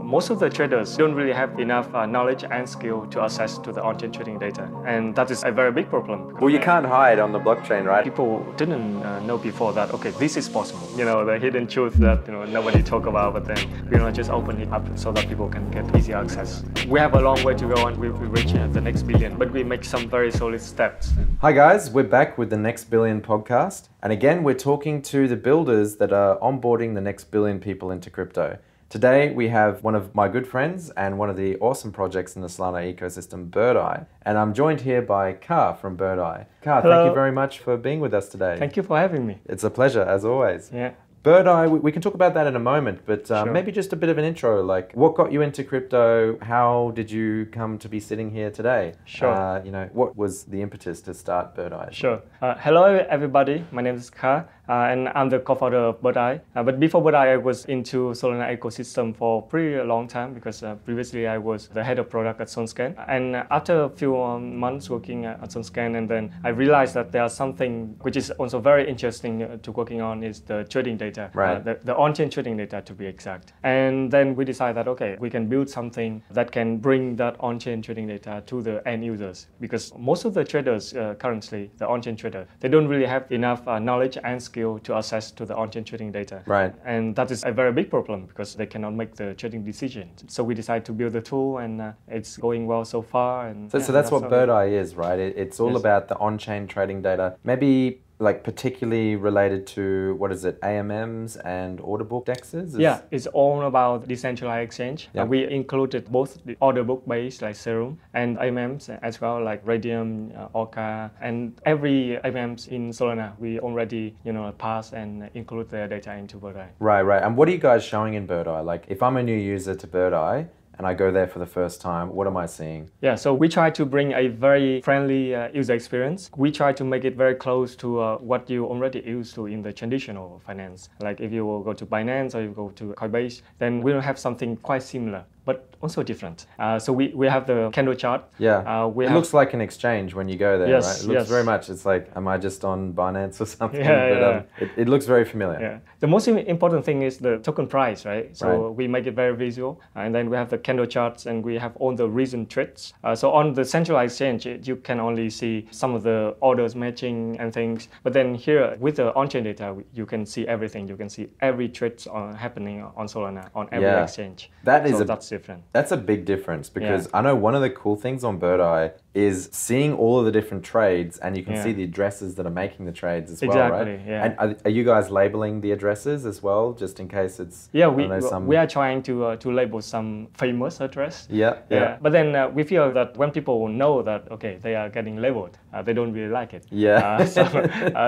Most of the traders don't really have enough knowledge and skill to access to the on-chain trading data, and that is a very big problem. Well, you can't hide on the blockchain, right? People didn't know before that, okay, this is possible. The hidden truth that nobody talk about, but then we're not just open it up so that people can get easy access. We have a long way to go and we reach the next billion, but we make some very solid steps. Hi guys, we're back with the Next Billion podcast. And again, we're talking to the builders that are onboarding the next billion people into crypto. Today, we have one of my good friends and one of the awesome projects in the Solana ecosystem, Birdeye. And I'm joined here by Ka from Birdeye. Ka, thank you very much for being with us today. Thank you for having me. It's a pleasure, as always. Yeah. Birdeye, we can talk about that in a moment, but Sure. maybe just a bit of an intro, like what got you into crypto? How did you come to be sitting here today? Sure. What was the impetus to start Birdeye? Sure. Hello, everybody. My name is Ka, and I'm the co-founder of Birdeye. But before Birdeye, I was into Solana ecosystem for a pretty long time because previously I was the head of product at SoneScan. And after a few months working at SoneScan, and then I realized that there's something which is also very interesting to working on is the trading data. Right. The on-chain trading data to be exact. And then we decided that, okay, we can build something that can bring that on-chain trading data to the end users. Because most of the traders currently, the on-chain trader, they don't really have enough knowledge and skill to access to the on-chain trading data. Right. And that is a very big problem because they cannot make the trading decisions. So we decided to build the tool and it's going well so far. And So that's what Birdeye is, right? It's all Yes. about the on-chain trading data. Maybe like particularly related to, what is it, AMMs and order book dexes? Yeah, it's all about decentralized exchange. Yeah. We included both the order book based like Serum and AMMs as well, like Radium, Orca, and every AMMs in Solana we already pass and include their data into Birdeye. Right. And what are you guys showing in Birdeye? Like if I'm a new user to Birdeye and I go there for the first time, what am I seeing? Yeah, so we try to bring a very friendly user experience. We try to make it very close to what you already used to in the traditional finance. Like if you will go to Binance or you go to Coinbase, then we will have something quite similar, but also different. So we have the candle chart. Yeah, it looks like an exchange when you go there, Yes, right? It looks yes. very much, it's like, am I just on Binance or something? Yeah, But it looks very familiar. Yeah. The most important thing is the token price, right? So Right. we make it very visual, and then we have the candle charts, and we have all the recent trades. So on the centralized exchange, you can only see some of the orders matching and things. But then here, with the on-chain data, you can see everything. You can see every trade happening on Solana, on every Yeah. exchange. That's different. That's a big difference because Yeah. I know one of the cool things on Birdeye is seeing all of the different trades, and you can Yeah. see the addresses that are making the trades as well, Exactly, right? yeah. And are you guys labeling the addresses as well, just in case it's... Yeah, I don't know, we are trying to label some famous address. Yeah. But then we feel that when people know that, okay, they are getting labeled, they don't really like it. Yeah.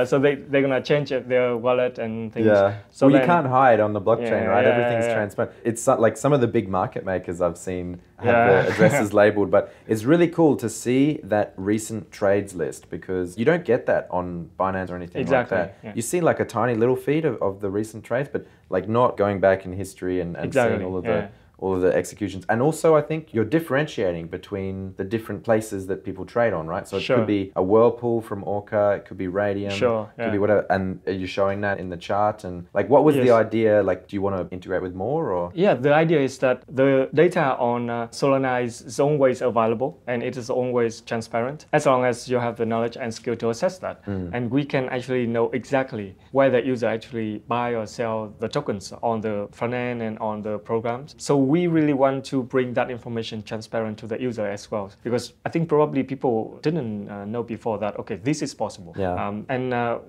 So they're going to change their wallet and things. Yeah. So you can't hide on the blockchain, Yeah, right? yeah, Everything's yeah. transparent. It's like some of the big market makers I've seen have Yeah. the addresses labeled, but it's really cool to see that recent trades list because you don't get that on Binance or anything Exactly, like that. yeah. You see like a tiny little feed of the recent trades, but like not going back in history and Exactly, seeing yeah. all of the executions. And also I think you're differentiating between the different places that people trade on, right? So it Sure. could be a Whirlpool from Orca, it could be Radium, Sure, it could yeah. be whatever. And are you showing that in the chart? And like, what was the Yes. idea? Like, do you want to integrate with more or? Yeah, the idea is that the data on Solana is always available and it is always transparent as long as you have the knowledge and skill to assess that. And we can actually know exactly where the user actually buy or sell the tokens on the front end and on the programs. So we really want to bring that information transparent to the user as well, because I think probably people didn't know before that, okay, this is possible. Yeah. And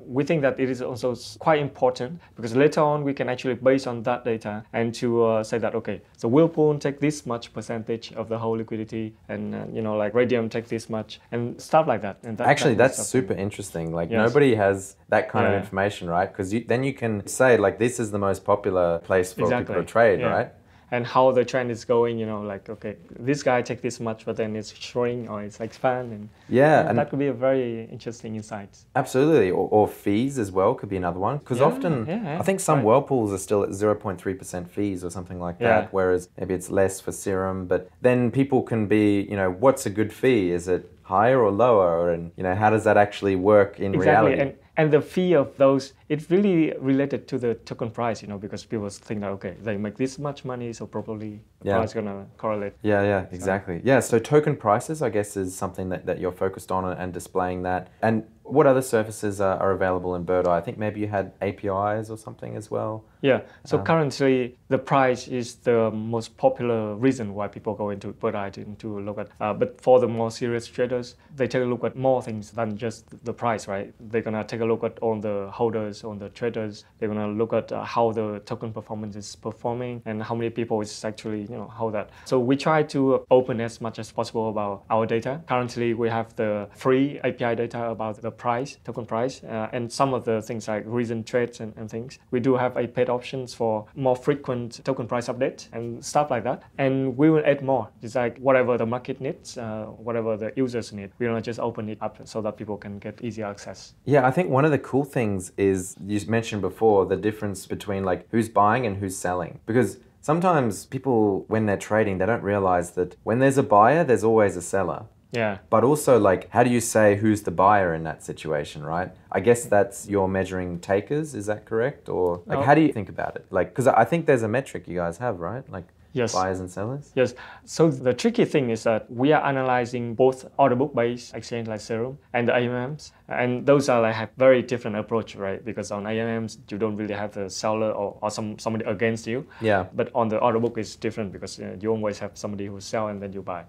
we think that it is also quite important because later on we can actually base on that data and to say that, okay, so Whirlpool take this much percentage of the whole liquidity and like Radium take this much and stuff like that. And Actually, that that's super interesting. Like Yes. nobody has that kind of Yeah. information, right? Because then you can say like, this is the most popular place for Exactly. people to trade, Yeah. right? And how the trend is going, like, okay, this guy take this much, but then it's shrink or it's expand. And Yeah, and that could be a very interesting insight. absolutely. Or fees as well could be another one. Because Yeah, often, yeah, I think some right. Whirlpools are still at 0.3% fees or something like that, Yeah. whereas maybe it's less for Serum. But then people can be, what's a good fee? Is it higher or lower? And, how does that actually work in Exactly. reality? And the fee of those, it's really related to the token price, because people think that, okay, they make this much money, so probably the price is going to correlate. Yeah, exactly. So token prices, I guess, is something that you're focused on and displaying that. And what other services are available in Birdeye? I think maybe you had APIs or something as well. Yeah, so currently the price is the most popular reason why people go into Birdeye to look at. But for the more serious traders, they take a look at more things than just the price, right? They're going to take a look at all the holders, on the traders. They're going to look at how the token performance is performing and how many people is actually, hold that. So we try to open as much as possible about our data. Currently, we have the free API data about the price, token price, and some of the things like recent trades and things. We do have a paid options for more frequent token price updates and stuff like that. And we will add more. It's like whatever the market needs, whatever the users need. We will just open it up so that people can get easy access. Yeah, I think one of the cool things is you mentioned before the difference between like who's buying and who's selling. Because sometimes people, when they're trading, they don't realize that when there's a buyer, there's always a seller. Yeah. But also, like, how do you say who's the buyer in that situation, right? I guess that's you're measuring takers, is that correct? Or, like, how do you think about it? Like, because I think there's a metric you guys have, right? Like, yes. Buyers and sellers? Yes. So the tricky thing is that we are analyzing both order book-based exchange like Serum and the AMMs. And those are have very different approach, right? Because on AMMs, you don't really have the seller or somebody against you. Yeah. But on the order book, it's different because you always have somebody who sell and then you buy.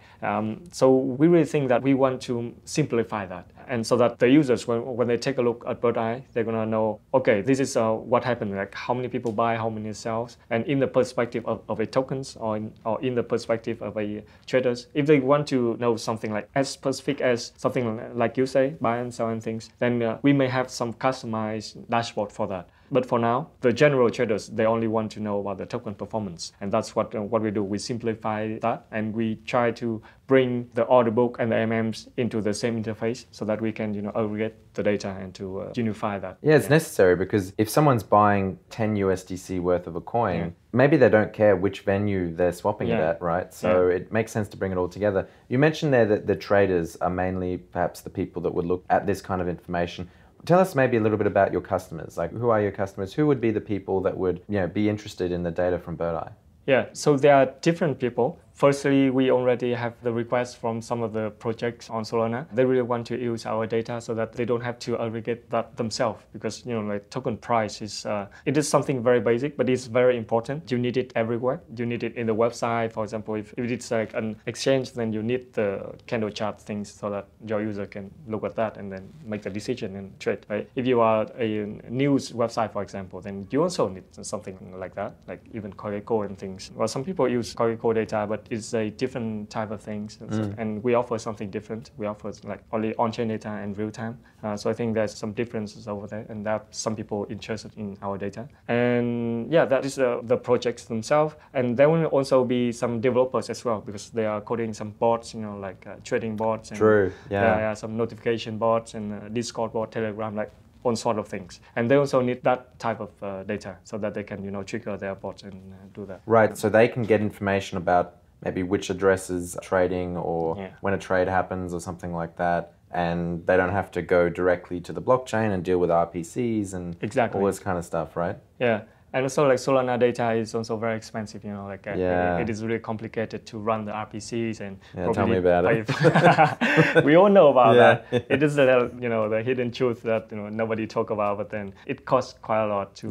So we really think that we want to simplify that. And so that the users, when they take a look at Birdeye, they're going to know, okay, this is what happened, like how many people buy, how many sells. And in the perspective of a tokens or in the perspective of a traders, if they want to know something like as specific as something like you say, buy and sell and things, then we may have some customized dashboard for that. But for now, the general traders, they only want to know about the token performance. And that's what we do. We simplify that and we try to bring the order book and the MMs into the same interface so that we can aggregate the data and to unify that. Yeah, it's necessary because if someone's buying 10 USDC worth of a coin, maybe they don't care which venue they're swapping it at, right? So it makes sense to bring it all together. You mentioned there that the traders are mainly perhaps the people that would look at this kind of information. Tell us maybe a little bit about your customers. Like, who are your customers? Who would be the people that would be interested in the data from Birdeye? Yeah, so there are different people. Firstly, we already have the requests from some of the projects on Solana. They really want to use our data so that they don't have to aggregate that themselves because, like token price is, it is something very basic, but it's very important. You need it everywhere. You need it in the website. For example, if it's like an exchange, then you need the candle chart things so that your user can look at that and then make the decision and trade, right? If you are a news website, for example, then you also need something like that, like even Cogeco and things. Well, some people use Cogeco data, but it's a different type of things, and we offer something different. We offer like only on-chain data and real-time. So I think there's some differences over there, and there are some people interested in our data. And yeah, that is the projects themselves. And there will also be some developers as well because they are coding some bots, like trading bots. And, True. Yeah. Some notification bots and Discord bot, Telegram, like all sort of things. And they also need that type of data so that they can, trigger their bots and do that. Right. So they can get information about maybe which addresses are trading or when a trade happens or something like that. And they don't have to go directly to the blockchain and deal with RPCs and all this kind of stuff, right? Yeah. And also like Solana data is also very expensive, it is really complicated to run the RPCs and tell me about it. We all know about that. It is the hidden truth that nobody talk about, but then it costs quite a lot to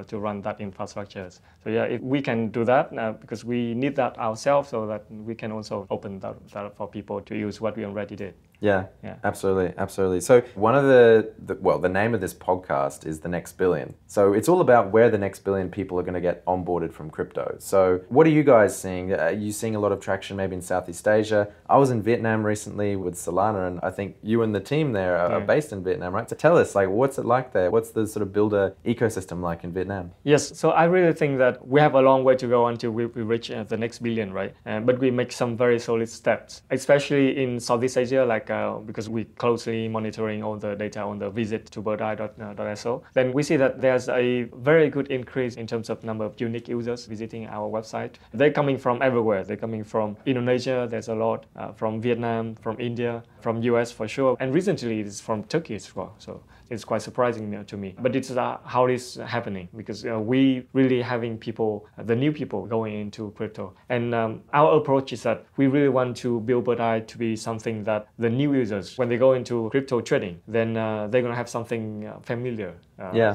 to run that infrastructure. So if we can do that because we need that ourselves, so that we can also open that for people to use what we already did. Yeah, absolutely. So one of the name of this podcast is The Next Billion. So it's all about where the next billion people are going to get onboarded from crypto. So what are you guys seeing? Are you seeing a lot of traction maybe in Southeast Asia? I was in Vietnam recently with Solana, and I think you and the team there are based in Vietnam, right? So tell us, like, what's it like there? What's the sort of builder ecosystem like in Vietnam? Yes, so I really think that we have a long way to go until we reach the next billion, right? But we make some very solid steps, especially in Southeast Asia, like because we closely monitoring all the data on the visit to birdeye.so, then we see that there's a very good increase in terms of number of unique users visiting our website. They're coming from everywhere. They're coming from Indonesia, there's a lot, from Vietnam, from India, from US for sure, and recently it's from Turkey as well. So is quite surprising to me. But it's how it's happening, because we really having people, the new people going into crypto. And our approach is that we really want to build Birdeye to be something that the new users, when they go into crypto trading, then they're going to have something familiar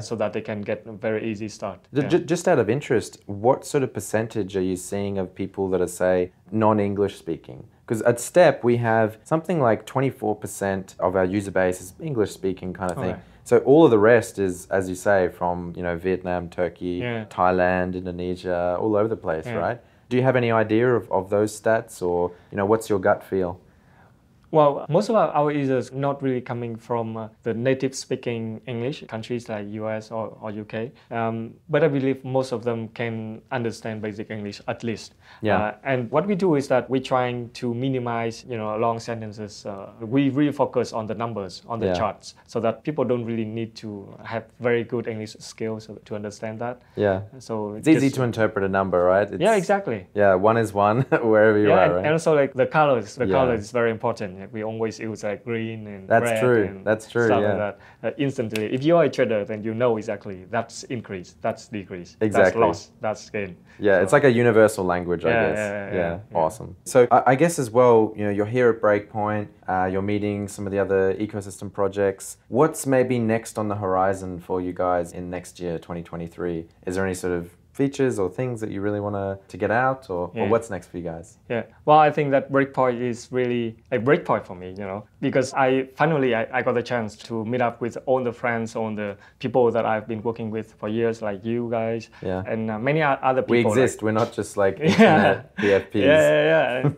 so that they can get a very easy start. Just out of interest, what sort of percentage are you seeing of people that are, say, non-English speaking? Because at Step, we have something like 24% of our user base is English speaking kind of thing. Okay. So all of the rest is, as you say, from Vietnam, Turkey, Thailand, Indonesia, all over the place, right? Do you have any idea of those stats, or what's your gut feel? Well, most of our users not really coming from the native speaking English countries like US or UK, but I believe most of them can understand basic English at least. And what we do is that we're trying to minimize long sentences. We really focus on the numbers, on the charts, so that people don't really need to have very good English skills to understand that. So it's easy to interpret a number, right? Exactly. One is one wherever you are, right? And also like the colors is very important. We always use like green and red. That's true. Stuff like that. Instantly, if you are a trader, then you know exactly that's increase, that's decrease, that's loss, that's gain. It's like a universal language, I guess. Awesome. So I guess as well, you're here at Breakpoint. You're meeting some of the other ecosystem projects. What's maybe next on the horizon for you guys in next year, 2023? Is there any sort of features or things that you really want to get out, or what's next for you guys? Well, I think that Breakpoint is really a breakpoint for me, because I got the chance to meet up with all the friends, all the people that I've been working with for years, like you guys, and many other people. We exist. We're not just like internet PFPs.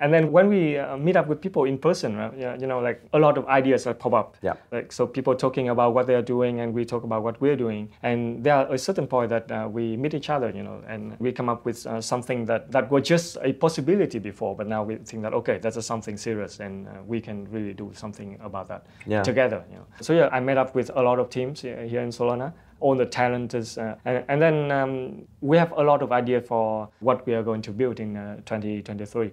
And then when we meet up with people in person, like a lot of ideas that pop up. Like, so people talking about what they are doing, and we talk about what we're doing, and there are a certain point that we meet each other, and we come up with something that was just a possibility before, but now we think that, okay, that's something serious, and we can really do something about that together. So I met up with a lot of teams here in Solana, all the talent is, and then we have a lot of idea for what we are going to build in 2023.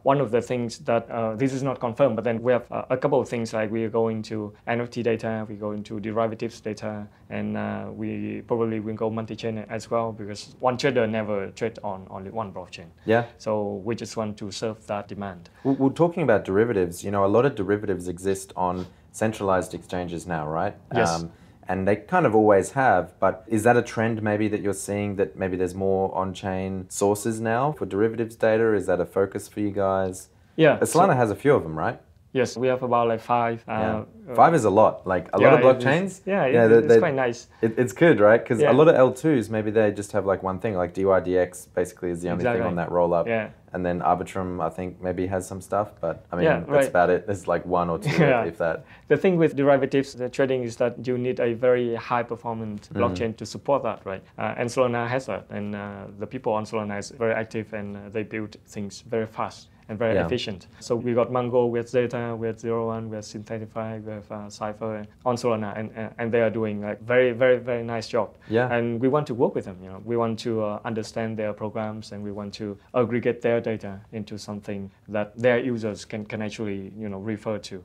One of the things that, this is not confirmed, but then we have a couple of things, like we are going to NFT data, we go into derivatives data, and we probably will go multi-chain as well, because one trader never trade on only one blockchain. So we just want to serve that demand. Well, talking about derivatives, a lot of derivatives exist on centralized exchanges now, right? Yes. And they kind of always have, but is that a trend maybe that you're seeing, that maybe there's more on-chain sources now for derivatives data? Is that a focus for you guys? Solana has a few of them, right? Yes, we have about like 5. 5 is a lot. Like a lot of blockchains. It's quite nice. It's good, right? Because a lot of L2s, maybe they just have like one thing, like DYDX basically is the only thing on that roll-up. And then Arbitrum, I think, maybe has some stuff, but I mean, that's about it. There's like 1 or 2, if that. The thing with derivatives, the trading, is that you need a very high-performance blockchain to support that, right? And Solana has that, and the people on Solana is very active, and they build things very fast and very efficient. So we got Mango, we have Zeta, we have 01, we have Synthetify, we have Cypher on Solana, and they are doing like very, very, very nice job. And we want to work with them. We want to understand their programs, and we want to aggregate their data into something that their users can actually refer to.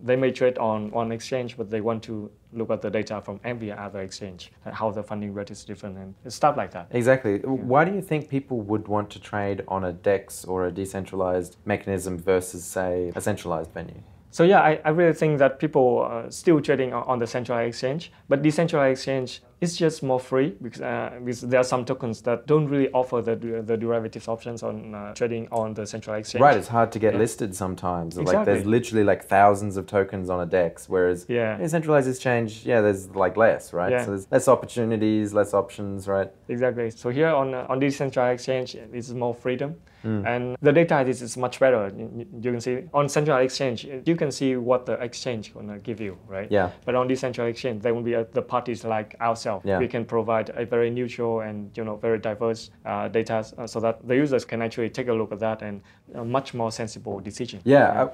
They may trade on one exchange, but they want to look at the data from every other exchange, how the funding rate is different, and stuff like that. Exactly. Why do you think people would want to trade on a DEX or a decentralized mechanism versus, say, a centralized venue? So I really think that people are still trading on the centralized exchange, but decentralized exchange is just more free, because there are some tokens that don't really offer the derivatives options on trading on the centralized exchange. Right, it's hard to get listed sometimes. Like there's literally like thousands of tokens on a DEX, whereas a centralized exchange, there's like less, right? So there's less opportunities, less options, right? Exactly. So here on decentralized exchange, it's more freedom. And the data is much better. You can see on centralized exchange, you can see what the exchange gonna give you, right? But on decentralized exchange, there will be the parties like ourselves. We can provide a very neutral and very diverse data, so that the users can actually take a look at that and a much more sensible decision.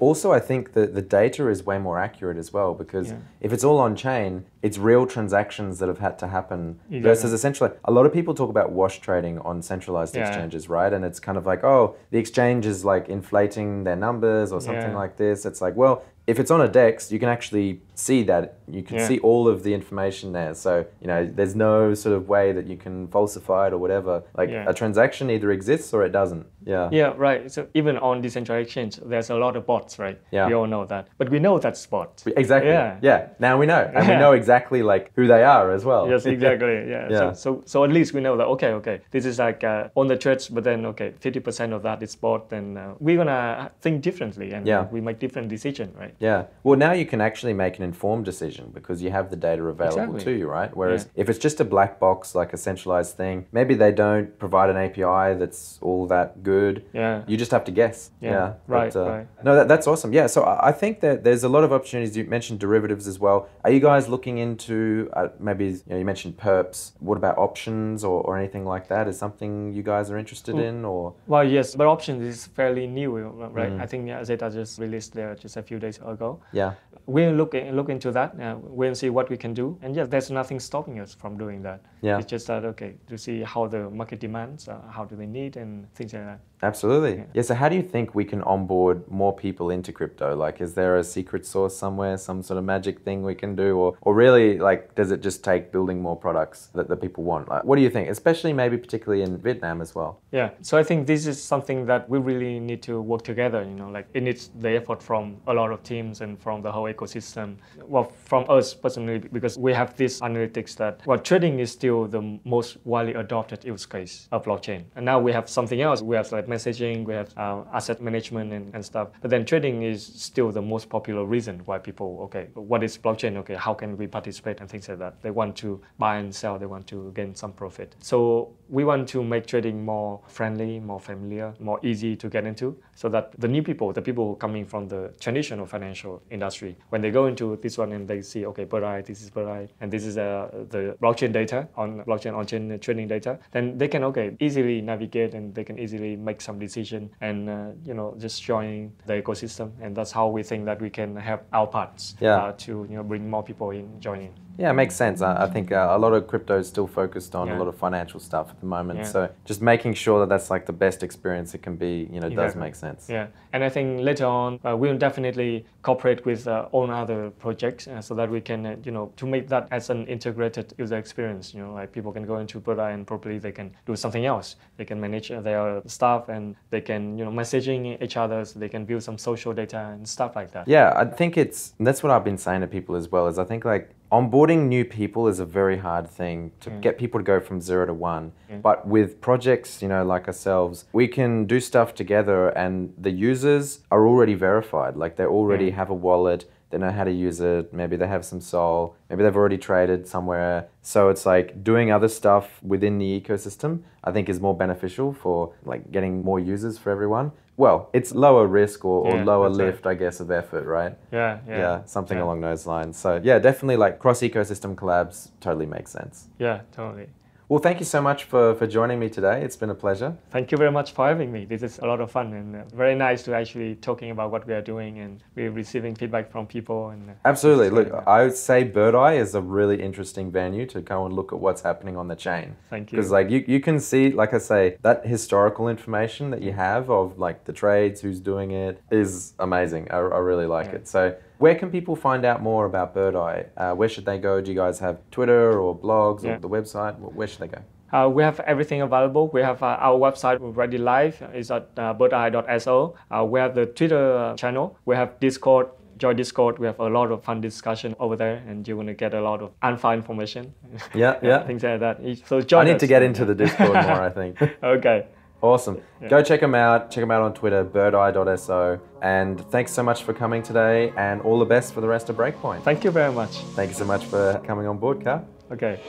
Also, I think that the data is way more accurate as well, because if it's all on chain, it's real transactions that have had to happen versus essentially, a lot of people talk about wash trading on centralized exchanges, right? And it's kind of like, oh, the exchange is like inflating their numbers or something like this. It's like, well, if it's on a DEX, you can actually see that. You can see all of the information there. So, there's no sort of way that you can falsify it or whatever. Like a transaction either exists or it doesn't. Yeah. Yeah, right. So even on decentralized exchange, there's a lot of bots, right? Yeah. We all know that. But we know that's bots. Exactly. Yeah. Now we know. And we know exactly like who they are as well. Yes, exactly. Yeah. So at least we know that, okay, this is like on the trades, but then, 50% of that is bot, then we're going to think differently and we make different decisions, right? Yeah. Well, now you can actually make an informed decision because you have the data available to you, right? Whereas if it's just a black box, like a centralized thing, maybe they don't provide an API that's all that good. Yeah. You just have to guess. Yeah. Right. No, that's awesome. Yeah. So I think that there's a lot of opportunities. You mentioned derivatives as well. Are you guys looking into maybe, you mentioned perps. What about options or anything like that? Is something you guys are interested in or? Well, yes, but options is fairly new, right? I think Zeta just released there just a few days ago. Yeah. We'll look into that. We'll see what we can do. And yes, there's nothing stopping us from doing that. Yeah. It's just that, to see how the market demands, how do they need and things like that. Absolutely. Yeah. So how do you think we can onboard more people into crypto? Like, is there a secret sauce somewhere, some sort of magic thing we can do? Or really, like, does it just take building more products that the people want? Like, what do you think? Especially maybe particularly in Vietnam as well. Yeah. So I think this is something that we really need to work together, like it needs the effort from a lot of teams and from the whole ecosystem. Well, from us personally, because we have this analytics that, trading is still the most widely adopted use case of blockchain. And now we have something else. We have like messaging, we have asset management and stuff. But then trading is still the most popular reason why people, what is blockchain? How can we participate and things like that? They want to buy and sell, they want to gain some profit. So we want to make trading more friendly, more familiar, more easy to get into, so that the new people, the people coming from the traditional financial industry, when they go into this one and they see, Birdeye, this is Birdeye, and this is the blockchain data on-chain trading data, then they can easily navigate and they can easily make some decision and just join the ecosystem. And that's how we think that we can help our parts to bring more people in joining. Yeah, it makes sense. I think a lot of crypto is still focused on a lot of financial stuff at the moment. So just making sure that that's like the best experience it can be, does make sense. Yeah, and I think later on we'll definitely cooperate with all other projects so that we can, to make that as an integrated user experience. Like people can go into Birdeye and probably they can do something else. They can manage their stuff and they can, messaging each other. So they can build some social data and stuff like that. Yeah, I think that's what I've been saying to people as well. Is I think like onboarding new people is a very hard thing to get people to go from 0 to 1. But with projects, like ourselves, we can do stuff together and the users are already verified. Like they already have a wallet, they know how to use it, maybe they have some Sol, maybe they've already traded somewhere. So it's like doing other stuff within the ecosystem, I think is more beneficial for like getting more users for everyone. Well, it's lower risk or lower lift, I guess, of effort, right? Yeah, something along those lines. So yeah, definitely like cross-ecosystem collabs totally makes sense. Yeah, totally. Well, thank you so much for joining me today. It's been a pleasure. Thank you very much for having me. This is a lot of fun and very nice to actually talking about what we are doing, and we're receiving feedback from people. And absolutely. Look, I would say Birdeye is a really interesting venue to go and look at what's happening on the chain. Thank you. Because like you can see, like I say, that historical information that you have of like the trades, who's doing it, is amazing. I really like it. So where can people find out more about Birdeye? Where should they go? Do you guys have Twitter or blogs or the website? Where should they go? We have everything available. We have our website already live. It's at birdeye.so. We have the Twitter channel. We have Discord. Join Discord. We have a lot of fun discussion over there, and you're going to get a lot of unfound information. Yeah. Things like that. So join us. I need to get into the Discord more, I think. Okay. Awesome. Go check them out. Check them out on Twitter, birdeye.so. And thanks so much for coming today, and all the best for the rest of Breakpoint. Thank you very much. Thank you so much for coming on board, Carl. Okay.